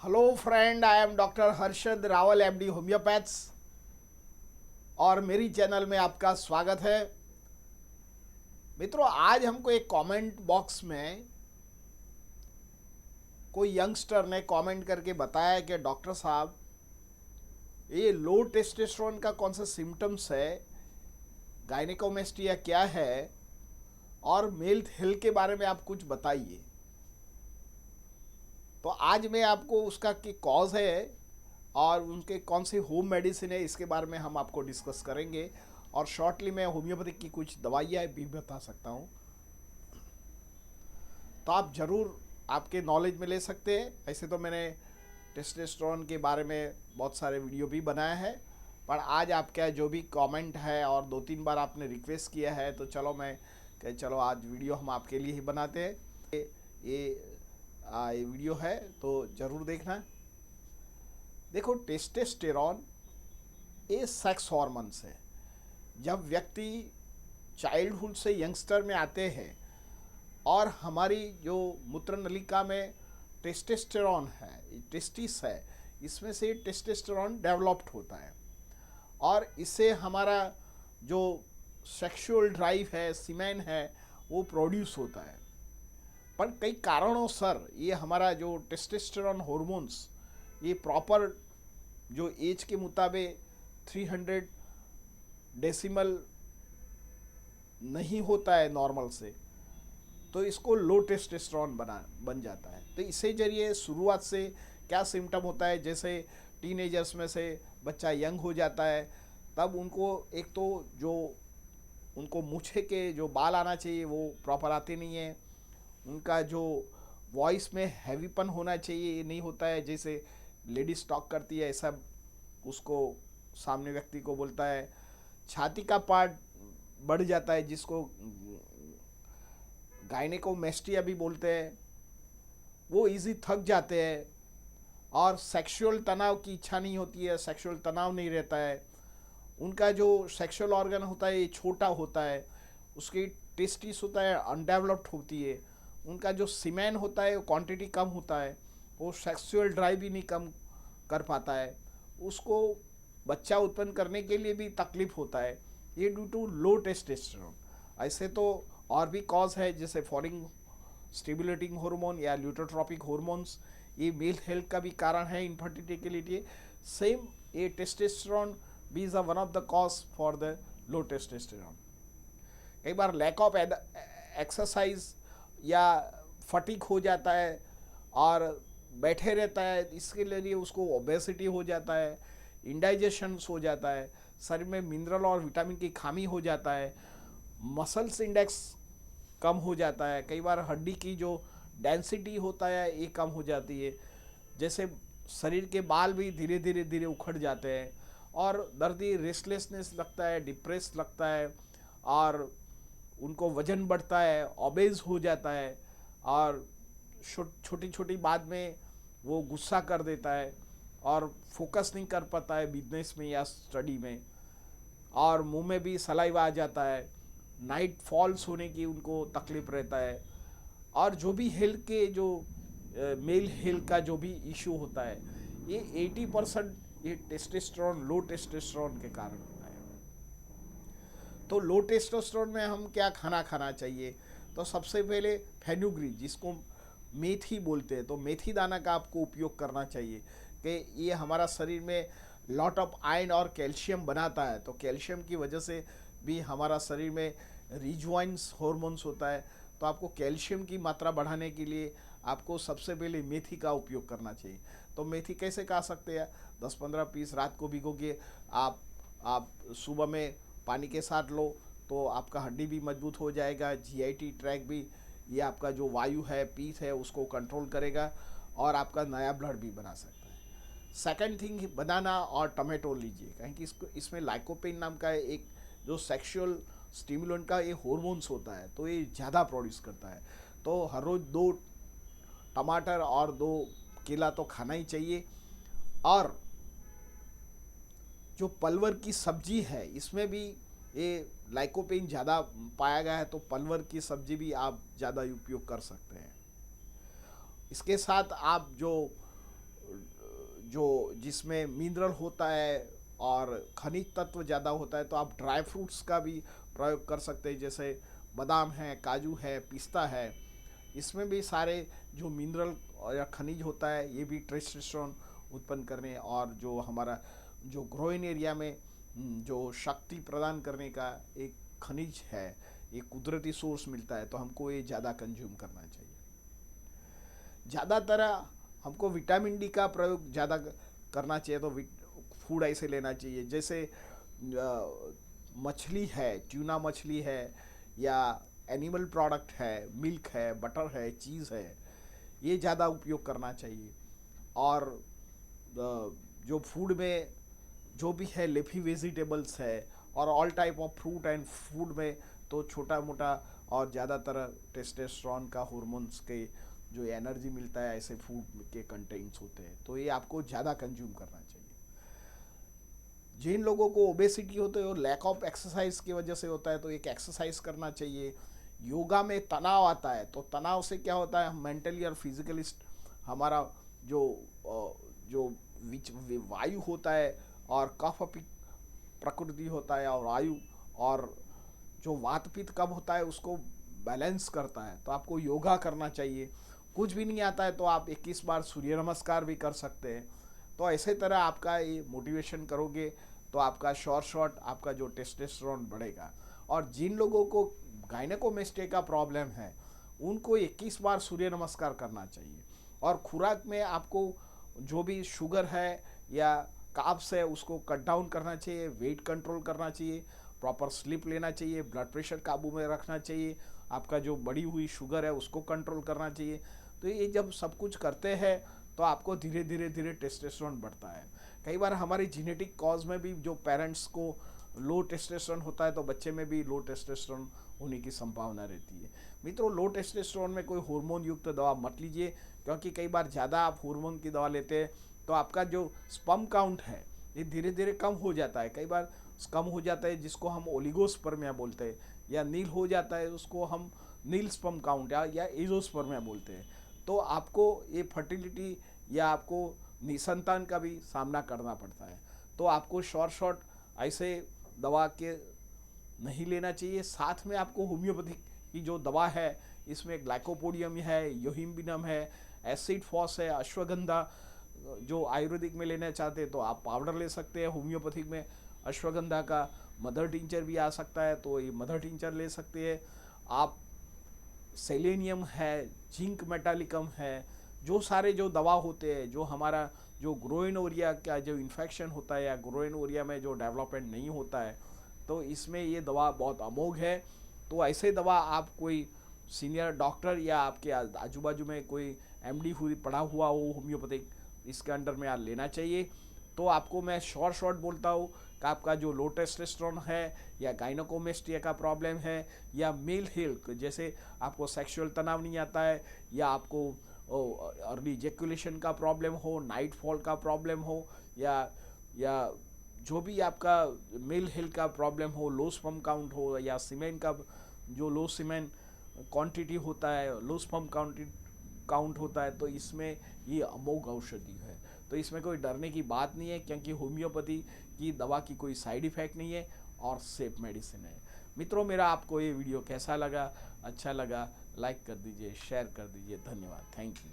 Hello friend, I am doctor Harshad Rawal MD homeopaths और मेरी channel में आपका स्वागत है। मित्रों, आज हमको एक कमेंट बॉक्स में कोई यंगस्टर ने कमेंट करके बताया कि डॉक्टर साहब, ये लो टेस्टोस्टेरोन का कौन सा सिम्टम्स है, गायनेकोमेस्टिया क्या है और मेल हेल्थ के बारे में आप कुछ बताइए। तो आज मैं आपको उसका की कॉज है और उनके कौन सी होम मेडिसिन है इसके बारे में हम आपको डिस्कस करेंगे, और शॉर्टली मैं होम्योपैथिक की कुछ दवाइयाँ भी बता सकता हूँ, तो आप ज़रूर आपके नॉलेज में ले सकते हैं। ऐसे तो मैंने टेस्टोस्टेरोन के बारे में बहुत सारे वीडियो भी बनाया है, पर आज आपका जो भी कमेंट है और 2-3 बार आपने रिक्वेस्ट किया है, तो चलो मैं चलो आज वीडियो हम आपके लिए ही बनाते हैं। ये वीडियो है तो ज़रूर देखना। देखो, टेस्टोस्टेरोन ये सेक्स हॉर्मोन्स है। जब व्यक्ति चाइल्डहुड से यंगस्टर में आते हैं और हमारी जो मूत्र नलिका में टेस्टोस्टेरोन है, टेस्टिस है, इसमें से टेस्टोस्टेरोन डेवलप्ड होता है और इससे हमारा जो सेक्सुअल ड्राइव है, सीमेन है, वो प्रोड्यूस होता है। पर कई कारणों सर ये हमारा जो टेस्टोस्टेरोन हार्मोन्स ये प्रॉपर जो एज के मुताबिक 300 डेसिमल नहीं होता है नॉर्मल से, तो इसको लो टेस्टोस्टेरोन बन जाता है। तो इसे जरिए शुरुआत से क्या सिम्टम होता है, जैसे टीनेजर्स में से बच्चा यंग हो जाता है, तब उनको एक तो जो उनको मूछे के जो बाल आना चाहिए वो प्रॉपर आते नहीं है। उनका जो वॉइस में हैवीपन होना चाहिए ये नहीं होता है, जैसे लेडीज टॉक करती है ऐसा उसको सामने व्यक्ति को बोलता है। छाती का पार्ट बढ़ जाता है जिसको गायनेकोमेस्टिया भी बोलते हैं। वो इजी थक जाते हैं और सेक्सुअल तनाव की इच्छा नहीं होती है, सेक्सुअल तनाव नहीं रहता है। उनका जो सेक्सुअल ऑर्गन होता है ये छोटा होता है, उसकी टेस्टिस होता है अनडेवलप्ड होती है। उनका जो सीमेन होता है वो क्वांटिटी कम होता है, वो सेक्सुअल ड्राइव भी नहीं कम कर पाता है, उसको बच्चा उत्पन्न करने के लिए भी तकलीफ होता है। ये ड्यू टू लो टेस्टोस्टेरोन। ऐसे तो और भी कॉज है, जैसे फॉलिंग स्टिमुलेटिंग हार्मोन या ल्यूटोट्रॉपिक हार्मोन्स, ये मेल हेल्थ का भी कारण है इनफर्टिलिटी के लिए। सेम ये टेस्टोस्टेरोन भी is one of the cause for the low testosterone. कई बार लैक ऑफ एक्सरसाइज या फटीक हो जाता है और बैठे रहता है, इसके लिए उसको ओबेसिटी हो जाता है, इंडाइजेशन हो जाता है, शरीर में मिनरल और विटामिन की खामी हो जाता है, मसल्स इंडेक्स कम हो जाता है। कई बार हड्डी की जो डेंसिटी होता है ये कम हो जाती है, जैसे शरीर के बाल भी धीरे धीरे धीरे उखड़ जाते हैं और दर्दी रेस्टलेसनेस लगता है, डिप्रेस लगता है और उनको वजन बढ़ता है, ओबेज हो जाता है और छोटी छोटी बात में वो गुस्सा कर देता है और फोकस नहीं कर पाता है बिजनेस में या स्टडी में, और मुंह में भी सलाइवा आ जाता है, नाइट फॉल्स होने की उनको तकलीफ रहता है। और जो भी हेल्थ के जो मेल हेल्थ का जो भी इशू होता है, ये 80% ये टेस्टोस्टेरोन, लो टेस्टोस्टेरोन के कारण होता है। तो लो टेस्टोस्टेरोन में हम क्या खाना खाना चाहिए, तो सबसे पहले फेनुग्रीक, जिसको मेथी बोलते हैं, तो मेथी दाना का आपको उपयोग करना चाहिए कि ये हमारा शरीर में लॉट ऑफ आयरन और कैल्शियम बनाता है। तो कैल्शियम की वजह से भी हमारा शरीर में रिजवाइंस हॉर्मोन्स होता है, तो आपको कैल्शियम की मात्रा बढ़ाने के लिए आपको सबसे पहले मेथी का उपयोग करना चाहिए। तो मेथी कैसे खा सकते हैं, 10-15 पीस रात को भिगो के आप सुबह में पानी के साथ लो, तो आपका हड्डी भी मजबूत हो जाएगा, जीआईटी ट्रैक भी, ये आपका जो वायु है, पीठ है, उसको कंट्रोल करेगा और आपका नया ब्लड भी बना सकता है। सेकंड थिंग, बनाना और टमाटो लीजिए, कहें कि इसको इसमें लाइकोपेन नाम का एक जो सेक्सुअल स्टिमुलेंट का ये हार्मोन्स होता है, तो ये ज़्यादा प्रोड्यूस करता है। तो हर रोज़ 2 टमाटर और 2 केला तो खाना ही चाहिए। और जो पलवर की सब्जी है इसमें भी ये लाइकोपेन ज़्यादा पाया गया है, तो पलवर की सब्जी भी आप ज़्यादा उपयोग कर सकते हैं। इसके साथ आप जो जो जिसमें मिनरल होता है और खनिज तत्व ज़्यादा होता है, तो आप ड्राई फ्रूट्स का भी प्रयोग कर सकते हैं, जैसे बादाम है, काजू है, पिस्ता है। इसमें भी सारे जो मिनरल या खनिज होता है, ये भी टेस्टोस्टेरोन उत्पन्न करने और जो हमारा जो ग्रोइन एरिया में जो शक्ति प्रदान करने का एक खनिज है, एक कुदरती सोर्स मिलता है, तो हमको ये ज़्यादा कंज्यूम करना चाहिए। ज़्यादातर हमको विटामिन डी का प्रयोग ज़्यादा करना चाहिए, तो फूड ऐसे लेना चाहिए जैसे मछली है, ट्यूना मछली है, या एनिमल प्रोडक्ट है, मिल्क है, बटर है, चीज़ है, ये ज़्यादा उपयोग करना चाहिए। और जो फूड में जो भी है लीफी वेजिटेबल्स है, और all type of fruit and food में तो छोटा मोटा और ज़्यादातर टेस्टोस्टेरोन का हार्मोन्स के जो एनर्जी मिलता है ऐसे फूड के कंटेंट्स होते हैं, तो ये आपको ज़्यादा कंज्यूम करना चाहिए। जिन लोगों को ओबेसिटी होते है और लैक ऑफ एक्सरसाइज की वजह से होता है, तो एक एक्सरसाइज करना चाहिए। योगा में तनाव आता है, तो तनाव से क्या होता है, हम मेंटली और फिजिकली हमारा जो जो वायु होता है और कफ प्रकृति होता है, और वायु और जो वात पित्त कब होता है उसको बैलेंस करता है। तो आपको योगा करना चाहिए। कुछ भी नहीं आता है तो आप 21 बार सूर्य नमस्कार भी कर सकते हैं। तो ऐसे तरह आपका ये मोटिवेशन करोगे तो आपका शॉर्ट आपका जो टेस्टोस्टेरोन बढ़ेगा। और जिन लोगों को गायनेकोमेस्टिया का प्रॉब्लम है, उनको 21 बार सूर्य नमस्कार करना चाहिए। और खुराक में आपको जो भी शुगर है या कार्ब्स है उसको कट डाउन करना चाहिए, वेट कंट्रोल करना चाहिए, प्रॉपर स्लीप लेना चाहिए, ब्लड प्रेशर काबू में रखना चाहिए, आपका जो बढ़ी हुई शुगर है उसको कंट्रोल करना चाहिए। तो ये जब सब कुछ करते हैं तो आपको धीरे धीरे टेस्टोस्टेरोन बढ़ता है। कई बार हमारी जेनेटिक कॉज में भी जो पेरेंट्स को लो टेस्टोस्टेरोन होता है, तो बच्चे में भी लो टेस्टोस्टेरोन होने की संभावना रहती है। मित्रों, लो टेस्टोस्टेरोन में कोई हार्मोन युक्त दवा मत लीजिए, क्योंकि कई बार ज़्यादा आप हार्मोन की दवा लेते हैं तो आपका जो स्पर्म काउंट है ये धीरे धीरे कम हो जाता है। कई बार कम हो जाता है, जिसको हम ओलिगोस्पर्मिया बोलते हैं, या नील हो जाता है उसको हम नील स्पर्म काउंट या एजोस्पर्मिया बोलते हैं। तो आपको ये फर्टिलिटी या आपको निसंतान का भी सामना करना पड़ता है। तो आपको शॉर्ट ऐसे दवा के नहीं लेना चाहिए। साथ में आपको होम्योपैथिक की जो दवा है, इसमें ग्लाइकोपोडियम है, योहिम्बिनम है, एसिड फॉस है, अश्वगंधा, जो आयुर्वेदिक में लेना चाहते हैं तो आप पाउडर ले सकते हैं। होम्योपैथिक में अश्वगंधा का मदर टिंचर भी आ सकता है, तो ये मदर टिंचर ले सकते हैं आप। सेलेनियम है, जिंक मेटालिकम है, जो सारे जो दवा होते हैं, जो हमारा जो ग्रोइन ओरिया का जो इन्फेक्शन होता है या ग्रोइन ओरिया में जो डेवलपमेंट नहीं होता है, तो इसमें ये दवा बहुत अमोघ है। तो ऐसे दवा आप कोई सीनियर डॉक्टर या आपके आजू बाजू में कोई एमडी पढ़ा हुआ हो होम्योपैथिक, इसके अंडर में आप लेना चाहिए। तो आपको मैं शॉर्ट बोलता हूँ कि आपका जो लो टेस्टोस्टेरोन है, या गायनेकोमेस्टिया का प्रॉब्लम है, या मेल हेल्थ जैसे आपको सेक्सुअल तनाव नहीं आता है, या आपको अर्ली इजैकुलेशन का प्रॉब्लम हो, नाइट फॉल का प्रॉब्लम हो, या जो भी आपका मेल हेल्थ का प्रॉब्लम हो, लो स्पर्म काउंट हो, या सीमेन का जो लो सीमेन क्वांटिटी होता है, लो स्पर्म काउंट होता है, तो इसमें ये अमोघ औषधि है। तो इसमें कोई डरने की बात नहीं है, क्योंकि होम्योपैथी की दवा की कोई साइड इफ़ेक्ट नहीं है और सेफ मेडिसिन है। मित्रों, मेरा आपको ये वीडियो कैसा लगा? अच्छा लगा लाइक कर दीजिए, शेयर कर दीजिए। धन्यवाद, थैंक यू।